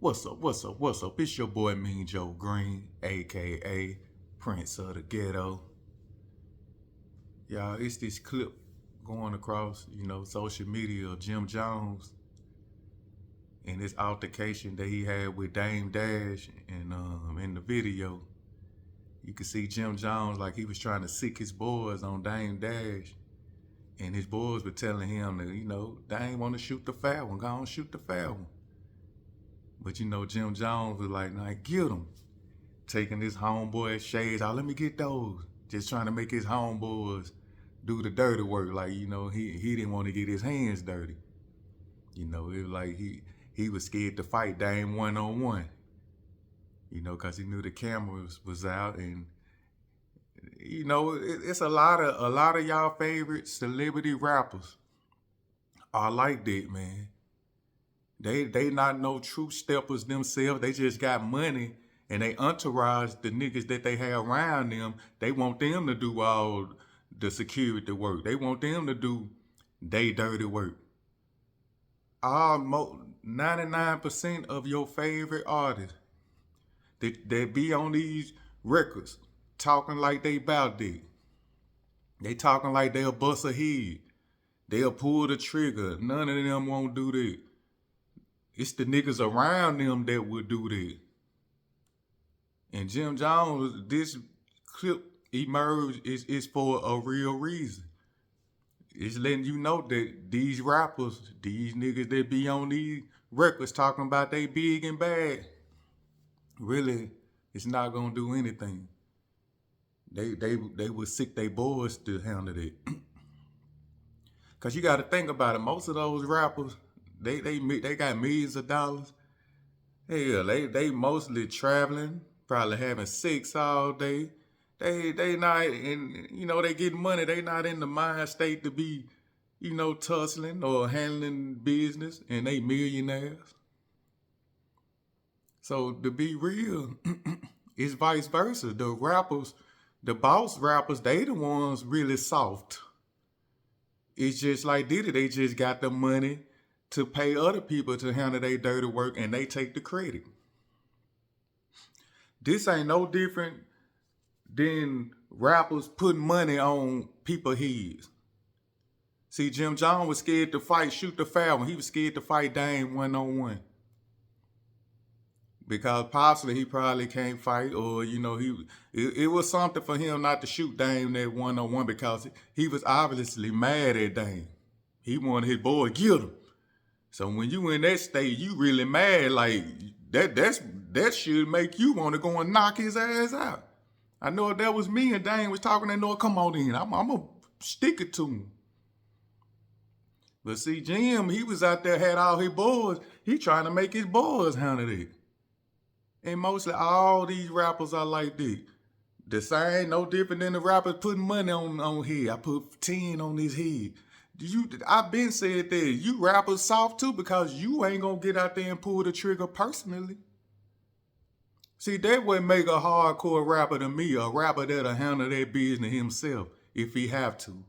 What's up? What's up? What's up? It's your boy Mean Joe Green, aka Prince of the Ghetto. Y'all, it's this clip going across, social media of Jim Jones and this altercation that he had with Dame Dash, and in the video, you can see Jim Jones like he was trying to sick his boys on Dame Dash, and his boys were telling him that Dame want to shoot the foul one, go on shoot the foul one. But Jim Jones was like, nah, get him. Taking his homeboy shades out, let me get those. Just trying to make his homeboys do the dirty work. Like, he didn't want to get his hands dirty. It was like he was scared to fight Dame one-on-one. Because he knew the cameras was out. And, it's a lot of y'all favorite celebrity rappers are like that, man. They not no true steppers themselves. They just got money, and they entourage the niggas that they have around them. They want them to do all the security work. They want them to do they dirty work. Almost 99% of your favorite artists that be on these records talking like they bout that. They talking like they'll bust a head. They'll pull the trigger. None of them won't do that. It's the niggas around them that would do that. And Jim Jones, this clip emerged is for a real reason. It's letting you know that these rappers, these niggas that be on these records talking about they big and bad, really, it's not gonna do anything. They would sick they boys to handle it. Cause you gotta think about it, most of those rappers, they got millions of dollars. Hell, they mostly traveling, probably having sex all day. They not in, they getting money. They not in the mind state to be, tussling or handling business, and they millionaires. So to be real, it's vice versa. The rappers, the boss rappers, they the ones really soft. It's just like Diddy, they just got the money to pay other people to handle their dirty work, and they take the credit. This ain't no different than rappers putting money on people's heads. See, Jim Jones was scared to fight, shoot the foul when he was scared to fight Dame one-on-one. Because possibly he probably can't fight, or, it was something for him not to shoot Dame that one-on-one because he was obviously mad at Dame. He wanted his boy to get him. So when you in that state, you really mad, like that should make you want to go and knock his ass out. I know if that was me and Dane was talking, I know, come on in, I'm gonna stick it to him. But see, Jim, he was out there, had all his boys, he trying to make his boys handle it. And mostly all these rappers are like that. The same, no different than the rappers putting money on head. I put 10 on his head. I've been said that you rappers soft too because you ain't gonna get out there and pull the trigger personally. See, that would make a hardcore rapper to me, a rapper that'll handle that business himself if he have to.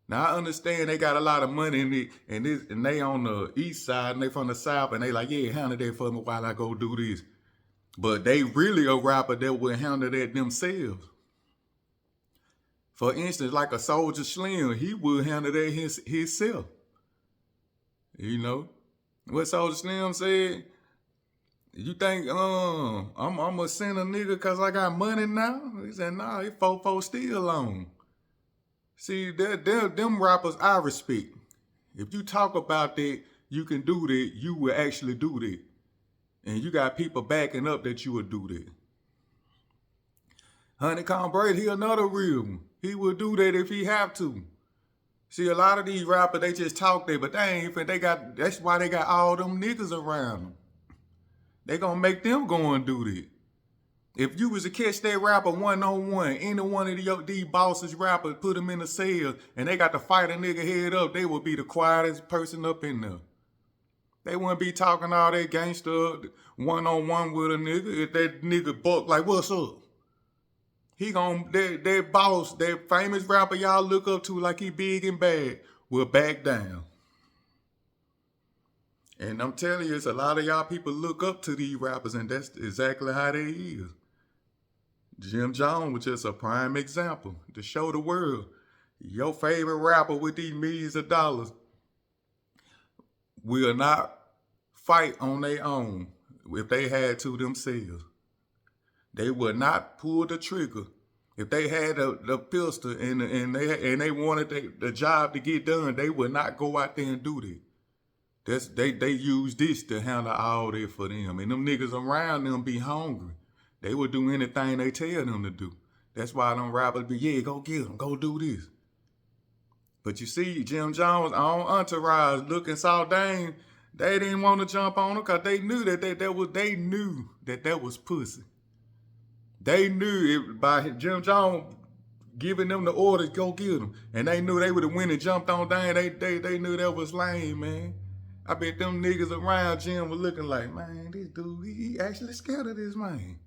Now I understand they got a lot of money and they on the east side and they from the south and they like, yeah, handle that for me while I go do this. But they really a rapper that will handle that themselves. For instance, like a Soldier Slim, he would handle that himself. What Soldier Slim said? You think I'm gonna send a nigga cause I got money now? He said, nah, he 4-4 still on. See, them rappers I respect. If you talk about that, you can do that, you will actually do that. And you got people backing up that you would do that. Honeycomb Brady, he another real one. He would do that if he have to. See, a lot of these rappers, they just talk there, but that's why they got all them niggas around them. They gonna make them go and do that. If you was to catch that rapper one-on-one, any one of these bosses rappers, put them in a cell, and they got to fight a nigga head up, they would be the quietest person up in there. They wouldn't be talking all that gangster one-on-one with a nigga. If that nigga buck like, what's up? He that boss, that famous rapper y'all look up to like he big and bad, will back down. And I'm telling you, it's a lot of y'all people look up to these rappers, and that's exactly how they is. Jim Jones was just a prime example to show the world your favorite rapper with these millions of dollars will not fight on their own if they had to themselves. They would not pull the trigger. If they had the pistol and they wanted the job to get done, they would not go out there and do that. They use this to handle all that for them. And them niggas around them be hungry. They would do anything they tell them to do. That's why them rappers be, yeah, go get them, go do this. But you see, Jim Jones' own entourage looking saw Dame, they didn't want to jump on him because they knew that was pussy. They knew it by Jim Jones giving them the orders, go get them. And they knew they would have went and jumped on Dame. They knew that was lame, man. I bet them niggas around Jim were looking like, man, this dude, he actually scared of this man.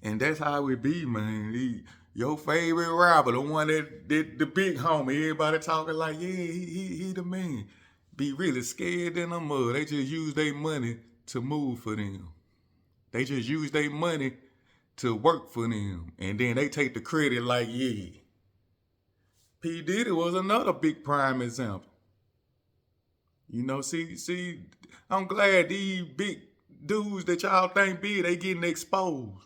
And that's how it be, man. Your favorite rapper, the one that did the big homie, everybody talking like, yeah, he the man. Be really scared in the mud. They just use their money to move for them. They just use their money to work for them. And then they take the credit like, yeah. P. Diddy was another big prime example. You know, see, I'm glad these big dudes that y'all think big, they getting exposed.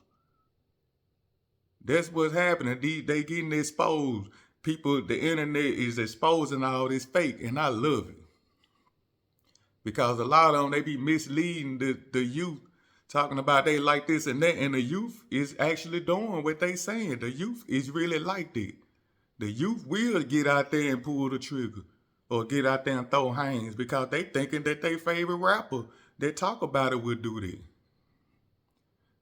That's what's happening. They getting exposed. People, the internet is exposing all this fake, and I love it. Because a lot of them, they be misleading the youth, talking about they like this and that, and the youth is actually doing what they saying. The youth is really like that. The youth will get out there and pull the trigger or get out there and throw hands because they thinking that their favorite rapper that talk about it will do that.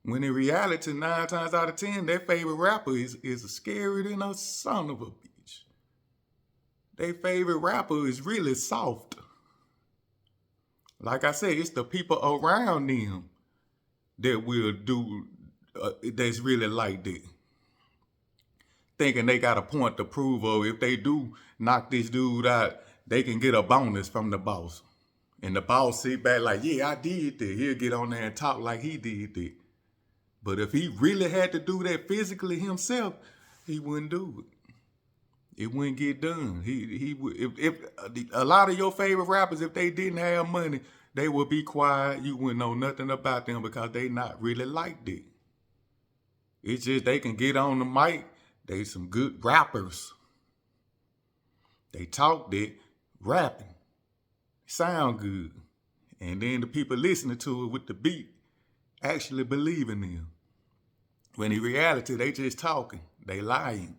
When in reality, 9 times out of 10, their favorite rapper is scarier than a son of a bitch. Their favorite rapper is really soft. Like I said, it's the people around them that will do, that's really like that. Thinking they got a point to prove of. If they do knock this dude out, they can get a bonus from the boss. And the boss sit back like, yeah, I did that. He'll get on there and talk like he did that. But if he really had to do that physically himself, he wouldn't do it. It wouldn't get done. He would. If a lot of your favorite rappers, if they didn't have money, they would be quiet. You wouldn't know nothing about them because they not really like that. It's just they can get on the mic. They some good rappers. They talk that rapping, sound good, and then the people listening to it with the beat actually believe in them. When in reality, they just talking. They lying.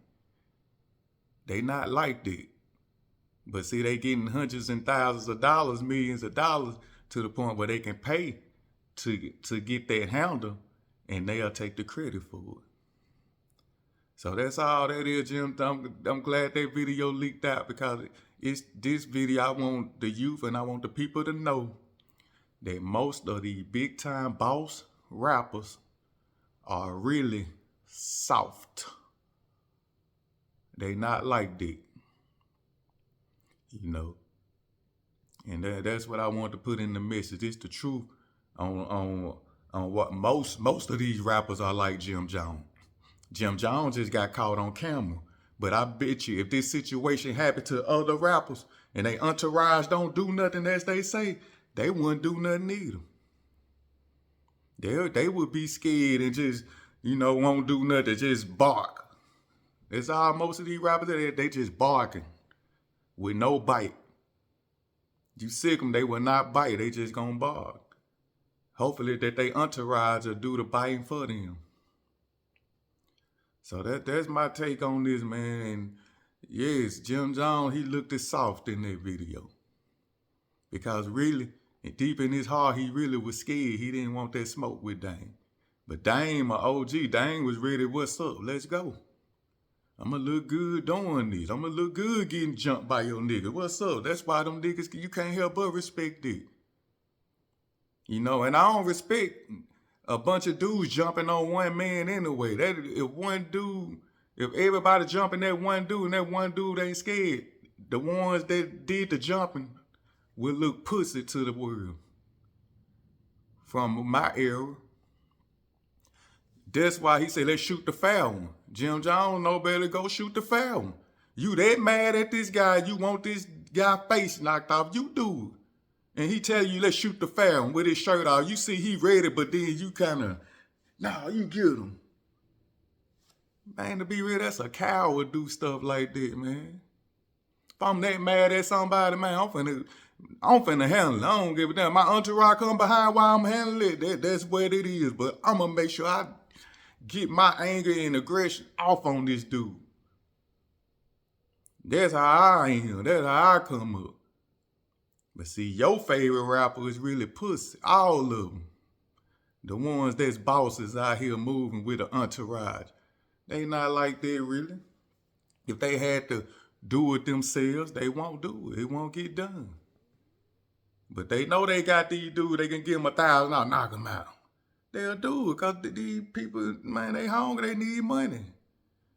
They not like that. But see, they getting hundreds and thousands of dollars, millions of dollars to the point where they can pay to get that handle and they'll take the credit for it. So that's all that is, Jim. I'm glad that video leaked out because it's this video. I want the youth and I want the people to know that most of the big time boss rappers are really soft. They not like that, you know. And that's what I want to put in the message. It's the truth on what most of these rappers are like Jim Jones. Jim Jones just got caught on camera. But I bet you if this situation happened to other rappers and they entourage don't do nothing as they say, they wouldn't do nothing either. They would be scared and just, won't do nothing, just bark. That's all most of these rappers, they just barking with no bite. You sick them, they will not bite, they just gonna bark. Hopefully that they entourage will do the biting for them. So that's my take on this, man. And yes, Jim Jones, he looked as soft in that video. Because really, deep in his heart, he really was scared. He didn't want that smoke with Dame. But Dame, my OG, Dame was ready, what's up? Let's go. I'm going to look good doing this. I'm going to look good getting jumped by your nigga. What's up? That's why them niggas, you can't help but respect it. And I don't respect a bunch of dudes jumping on one man anyway. If everybody jumping that one dude and that one dude ain't scared, the ones that did the jumping would look pussy to the world. From my era. That's why he said, let's shoot the foul one. Jim Jones know better, go shoot the foul one. You that mad at this guy, you want this guy face knocked off, you do it. And he tell you, let's shoot the foul one with his shirt off. You see he ready, but then you kind of, nah, you get him. Man, to be real, that's a coward do stuff like that, man. If I'm that mad at somebody, man, I'm finna handle it. I don't give a damn. My entourage come behind while I'm handling it. That's what it is. But I'm gonna make sure I get my anger and aggression off on this dude. That's how I am. That's how I come up. But see, your favorite rapper is really pussy. All of them. The ones that's bosses out here moving with an entourage. They not like that, really. If they had to do it themselves, they won't do it. It won't get done. But they know they got these dudes, they can give them $1,000, I'll knock them out. They'll do it because these people, man, they hungry, they need money.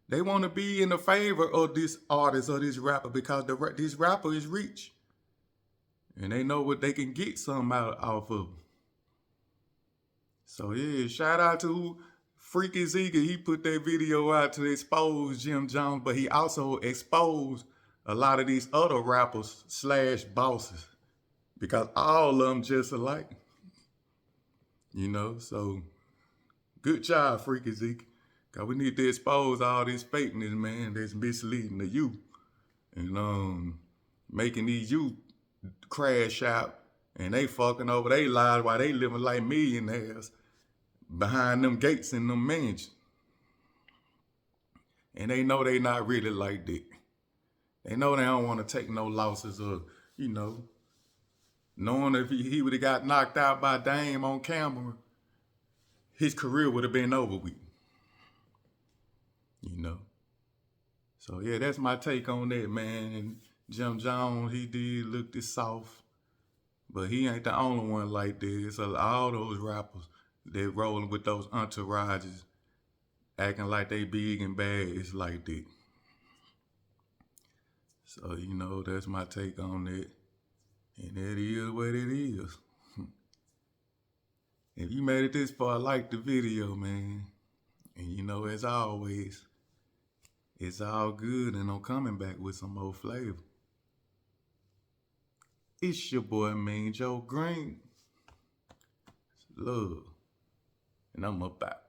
They want to be in the favor of this artist or this rapper because this rapper is rich. And they know what they can get something off of. So yeah, shout out to Freaky Zeke. He put that video out to expose Jim Jones, but he also exposed a lot of these other rappers / bosses because all of them just alike. You know, so good job, Freaky Zeke. Because we need to expose all this fakeness, man, that's misleading the youth. And making these youth crash out and they fucking over their lives while they living like millionaires behind them gates in them mansions. And they know they not really like that. They know they don't want to take no losses or, knowing if he would have got knocked out by Dame on camera, his career would have been over with. So yeah, that's my take on that, man. And Jim Jones, he did look this soft, but he ain't the only one like this. So all those rappers that rolling with those entourages, acting like they big and bad, it's like that. So, that's my take on that. And that is what it is. If you made it this far, like the video, man. And as always, it's all good and I'm coming back with some more flavor. It's your boy, Mean Joe Green. Love. And I'm about.